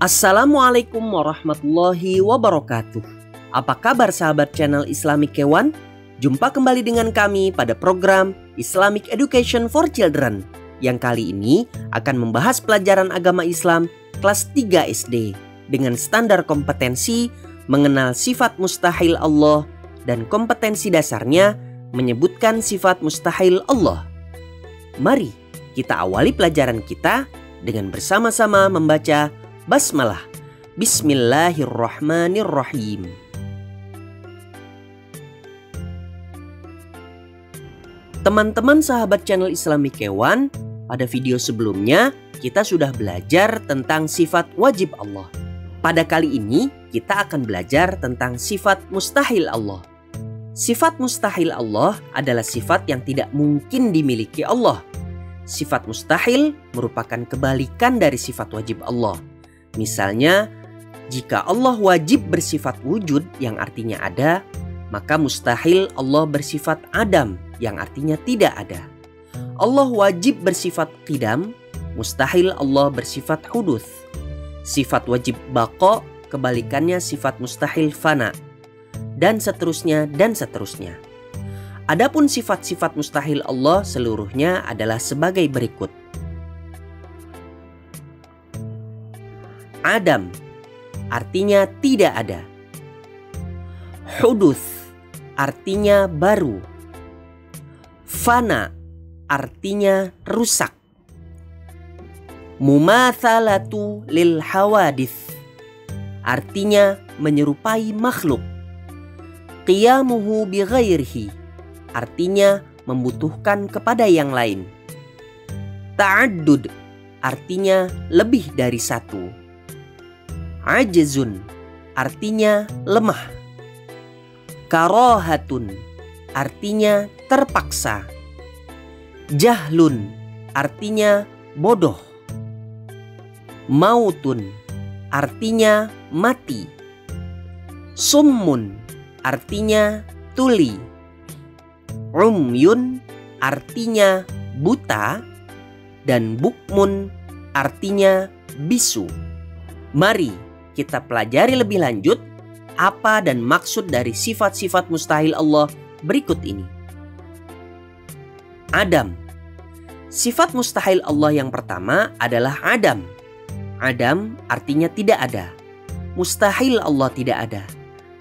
Assalamualaikum warahmatullahi wabarakatuh. Apa kabar sahabat channel Islamic Kewan? Jumpa kembali dengan kami pada program Islamic Education for Children yang kali ini akan membahas pelajaran agama Islam kelas 3 SD dengan standar kompetensi mengenal sifat mustahil Allah dan kompetensi dasarnya menyebutkan sifat mustahil Allah. Mari kita awali pelajaran kita dengan bersama-sama membaca Basmalah. Bismillahirrahmanirrahim. Teman-teman sahabat channel Islamic Kewan, pada video sebelumnya kita sudah belajar tentang sifat wajib Allah. Pada kali ini kita akan belajar tentang sifat mustahil Allah. Sifat mustahil Allah adalah sifat yang tidak mungkin dimiliki Allah. Sifat mustahil merupakan kebalikan dari sifat wajib Allah. Misalnya, jika Allah wajib bersifat wujud yang artinya ada, maka mustahil Allah bersifat adam yang artinya tidak ada. Allah wajib bersifat qidam, mustahil Allah bersifat huduth. Sifat wajib baqa, kebalikannya sifat mustahil fana. Dan seterusnya dan seterusnya. Adapun sifat-sifat mustahil Allah seluruhnya adalah sebagai berikut. Adam artinya tidak ada. Huduth artinya baru. Fana artinya rusak. Mumatsalatu lil hawadits artinya menyerupai makhluk. Qiyamuhu bi ghairihi artinya membutuhkan kepada yang lain. Ta'addud artinya lebih dari satu. Ajzun artinya lemah. Karahatun artinya terpaksa. Jahlun artinya bodoh. Mautun artinya mati. Summun artinya tuli. Umyun artinya buta. Dan bukmun artinya bisu. Mari kita pelajari lebih lanjut apa dan maksud dari sifat-sifat mustahil Allah berikut ini. Adam. Sifat mustahil Allah yang pertama adalah Adam. Adam artinya tidak ada. Mustahil Allah tidak ada.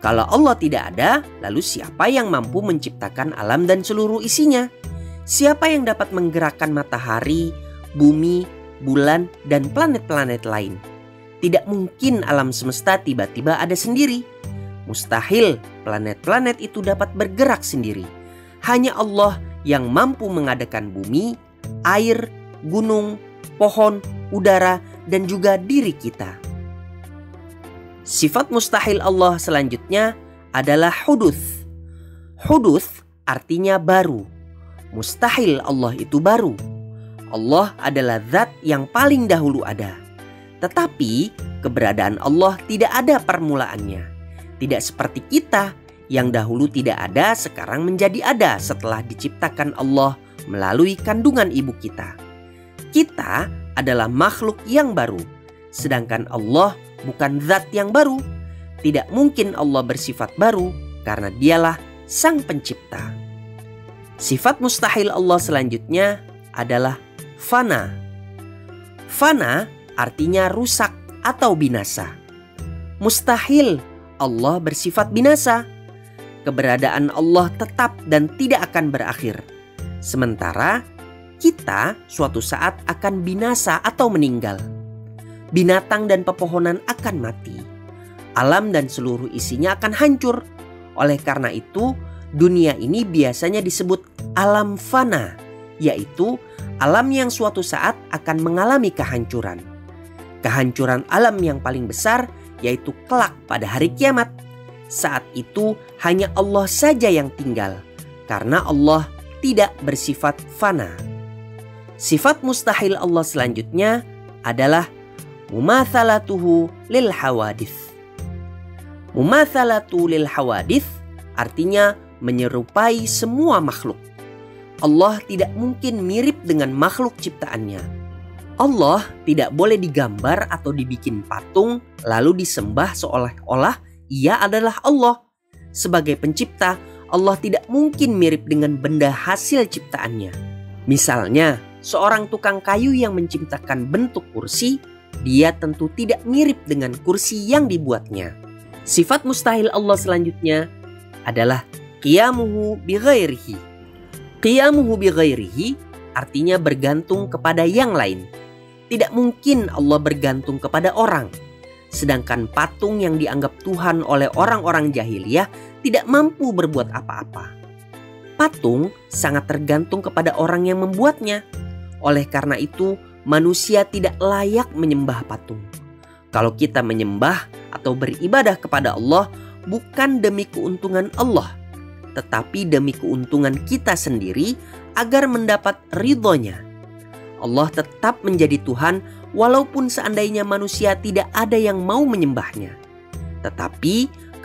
Kalau Allah tidak ada, lalu siapa yang mampu menciptakan alam dan seluruh isinya? Siapa yang dapat menggerakkan matahari, bumi, bulan, dan planet-planet lain? Tidak mungkin alam semesta tiba-tiba ada sendiri. Mustahil planet-planet itu dapat bergerak sendiri. Hanya Allah yang mampu mengadakan bumi, air, gunung, pohon, udara, dan juga diri kita. Sifat mustahil Allah selanjutnya adalah huduth. Huduth artinya baru. Mustahil Allah itu baru. Allah adalah zat yang paling dahulu ada. Tetapi keberadaan Allah tidak ada permulaannya. Tidak seperti kita yang dahulu tidak ada sekarang menjadi ada setelah diciptakan Allah melalui kandungan ibu kita. Kita adalah makhluk yang baru. Sedangkan Allah bukan zat yang baru. Tidak mungkin Allah bersifat baru karena dialah sang pencipta. Sifat mustahil Allah selanjutnya adalah fana. Fana artinya rusak atau binasa. Mustahil Allah bersifat binasa. Keberadaan Allah tetap dan tidak akan berakhir. Sementara kita suatu saat akan binasa atau meninggal. Binatang dan pepohonan akan mati. Alam dan seluruh isinya akan hancur. Oleh karena itu, dunia ini biasanya disebut alam fana, yaitu alam yang suatu saat akan mengalami kehancuran. Kehancuran alam yang paling besar yaitu kelak pada hari kiamat. Saat itu hanya Allah saja yang tinggal karena Allah tidak bersifat fana. Sifat mustahil Allah selanjutnya adalah mumatsalatuhu lil hawadits. Mumatsalatu lil hawadits artinya menyerupai semua makhluk. Allah tidak mungkin mirip dengan makhluk ciptaannya. Allah tidak boleh digambar atau dibikin patung lalu disembah seolah-olah Ia adalah Allah. Sebagai pencipta, Allah tidak mungkin mirip dengan benda hasil ciptaannya. Misalnya, seorang tukang kayu yang menciptakan bentuk kursi, dia tentu tidak mirip dengan kursi yang dibuatnya. Sifat mustahil Allah selanjutnya adalah qiyamuhu bi ghairihi. Qiyamuhu bi ghairihi artinya bergantung kepada yang lain. Tidak mungkin Allah bergantung kepada orang. Sedangkan patung yang dianggap Tuhan oleh orang-orang jahiliyah tidak mampu berbuat apa-apa. Patung sangat tergantung kepada orang yang membuatnya. Oleh karena itu, manusia tidak layak menyembah patung. Kalau kita menyembah atau beribadah kepada Allah bukan demi keuntungan Allah, tetapi demi keuntungan kita sendiri agar mendapat ridhonya. Allah tetap menjadi Tuhan walaupun seandainya manusia tidak ada yang mau menyembahnya. Tetapi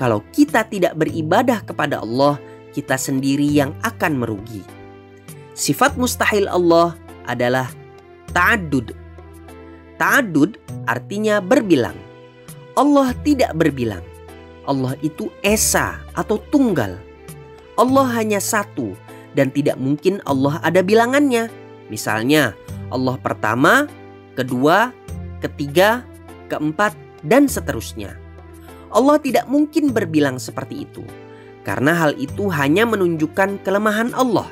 kalau kita tidak beribadah kepada Allah, kita sendiri yang akan merugi. Sifat mustahil Allah adalah ta'addud. Ta'addud artinya berbilang. Allah tidak berbilang. Allah itu esa atau tunggal. Allah hanya satu dan tidak mungkin Allah ada bilangannya. Misalnya Allah pertama, kedua, ketiga, keempat, dan seterusnya. Allah tidak mungkin berbilang seperti itu, karena hal itu hanya menunjukkan kelemahan Allah.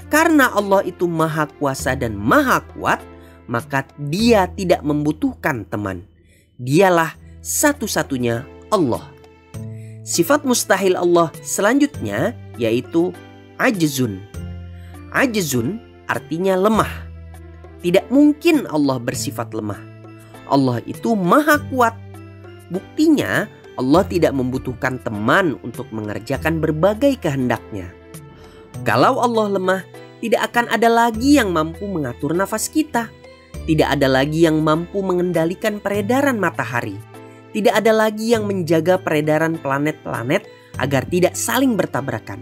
Karena Allah itu maha kuasa dan maha kuat, maka Dia tidak membutuhkan teman. Dialah satu-satunya Allah. Sifat mustahil Allah selanjutnya yaitu ajzun. Ajzun artinya lemah. Tidak mungkin Allah bersifat lemah. Allah itu maha kuat. Buktinya Allah tidak membutuhkan teman untuk mengerjakan berbagai kehendaknya. Kalau Allah lemah, tidak akan ada lagi yang mampu mengatur nafas kita. Tidak ada lagi yang mampu mengendalikan peredaran matahari. Tidak ada lagi yang menjaga peredaran planet-planet agar tidak saling bertabrakan.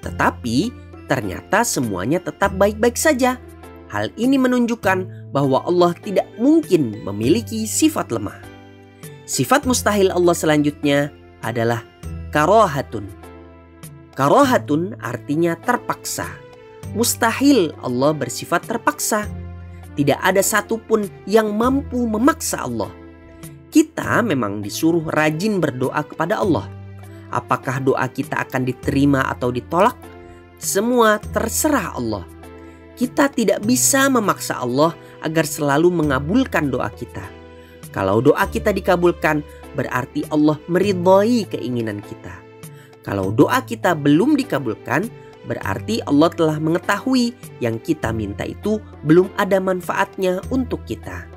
Tetapi ternyata semuanya tetap baik-baik saja. Hal ini menunjukkan bahwa Allah tidak mungkin memiliki sifat lemah. Sifat mustahil Allah selanjutnya adalah karohatun. Karohatun artinya terpaksa. Mustahil Allah bersifat terpaksa. Tidak ada satupun yang mampu memaksa Allah. Kita memang disuruh rajin berdoa kepada Allah. Apakah doa kita akan diterima atau ditolak? Semua terserah Allah. Kita tidak bisa memaksa Allah agar selalu mengabulkan doa kita. Kalau doa kita dikabulkan, berarti Allah meridhai keinginan kita. Kalau doa kita belum dikabulkan, berarti Allah telah mengetahui yang kita minta itu belum ada manfaatnya untuk kita.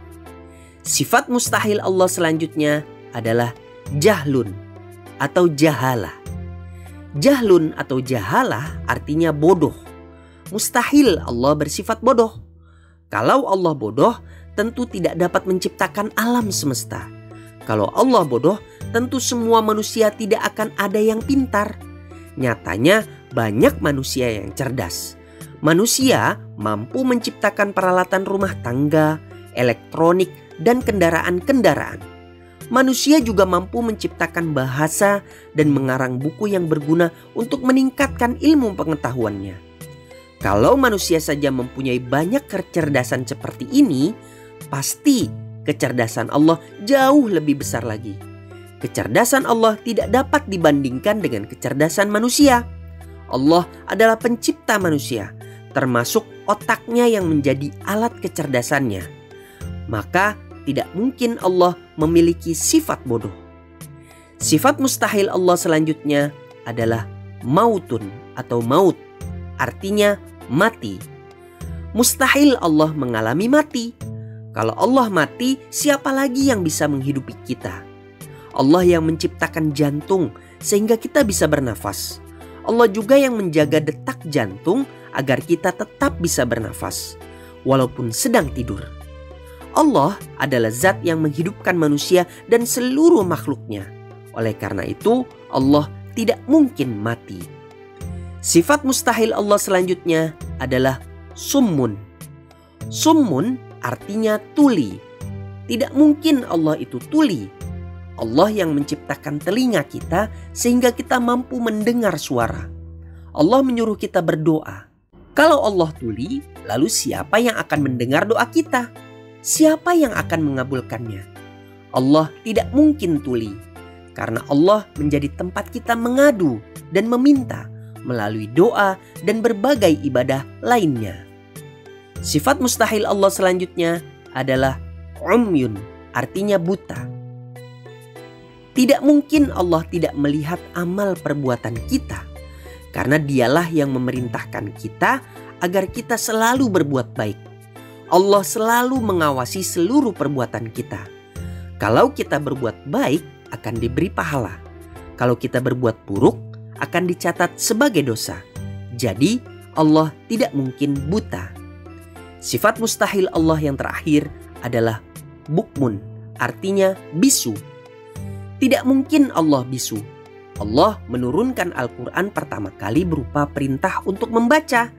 Sifat mustahil Allah selanjutnya adalah jahlun atau jahalah. Jahlun atau jahalah artinya bodoh. Mustahil Allah bersifat bodoh. Kalau Allah bodoh, tentu tidak dapat menciptakan alam semesta. Kalau Allah bodoh, tentu semua manusia tidak akan ada yang pintar. Nyatanya banyak manusia yang cerdas. Manusia mampu menciptakan peralatan rumah tangga, elektronik, dan kendaraan-kendaraan. Manusia juga mampu menciptakan bahasa dan mengarang buku yang berguna untuk meningkatkan ilmu pengetahuannya. Kalau manusia saja mempunyai banyak kecerdasan seperti ini, pasti kecerdasan Allah jauh lebih besar lagi. Kecerdasan Allah tidak dapat dibandingkan dengan kecerdasan manusia. Allah adalah pencipta manusia, termasuk otaknya yang menjadi alat kecerdasannya. Maka tidak mungkin Allah memiliki sifat bodoh. Sifat mustahil Allah selanjutnya adalah mautun atau maut. Artinya mati. Mustahil Allah mengalami mati. Kalau Allah mati, siapa lagi yang bisa menghidupi kita? Allah yang menciptakan jantung sehingga kita bisa bernafas. Allah juga yang menjaga detak jantung agar kita tetap bisa bernafas walaupun sedang tidur. Allah adalah zat yang menghidupkan manusia dan seluruh makhluknya. Oleh karena itu, Allah tidak mungkin mati. Sifat mustahil Allah selanjutnya adalah summun. Summun artinya tuli. Tidak mungkin Allah itu tuli. Allah yang menciptakan telinga kita sehingga kita mampu mendengar suara. Allah menyuruh kita berdoa. Kalau Allah tuli, lalu siapa yang akan mendengar doa kita? Siapa yang akan mengabulkannya? Allah tidak mungkin tuli, karena Allah menjadi tempat kita mengadu dan meminta melalui doa dan berbagai ibadah lainnya. Sifat mustahil Allah selanjutnya adalah umyun, artinya buta. Tidak mungkin Allah tidak melihat amal perbuatan kita, karena Dialah yang memerintahkan kita agar kita selalu berbuat baik. Allah selalu mengawasi seluruh perbuatan kita. Kalau kita berbuat baik, akan diberi pahala. Kalau kita berbuat buruk, akan dicatat sebagai dosa. Jadi, Allah tidak mungkin buta. Sifat mustahil Allah yang terakhir adalah bukmun, artinya bisu. Tidak mungkin Allah bisu. Allah menurunkan Al-Quran pertama kali berupa perintah untuk membaca.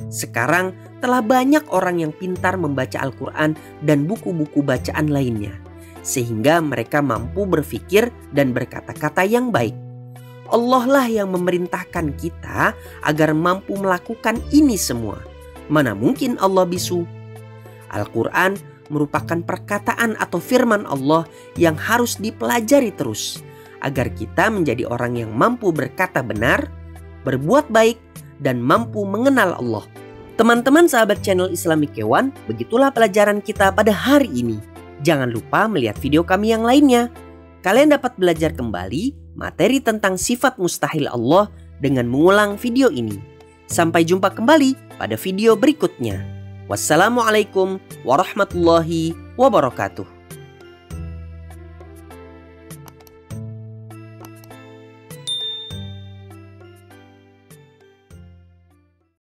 Sekarang telah banyak orang yang pintar membaca Al-Quran dan buku-buku bacaan lainnya, sehingga mereka mampu berpikir dan berkata-kata yang baik. Allah lah yang memerintahkan kita agar mampu melakukan ini semua. Mana mungkin Allah bisu? Al-Quran merupakan perkataan atau firman Allah yang harus dipelajari terus, agar kita menjadi orang yang mampu berkata benar, berbuat baik, dan mampu mengenal Allah. Teman-teman sahabat channel Islamic Kewan, begitulah pelajaran kita pada hari ini. Jangan lupa melihat video kami yang lainnya. Kalian dapat belajar kembali materi tentang sifat mustahil Allah dengan mengulang video ini. Sampai jumpa kembali pada video berikutnya. Wassalamualaikum warahmatullahi wabarakatuh.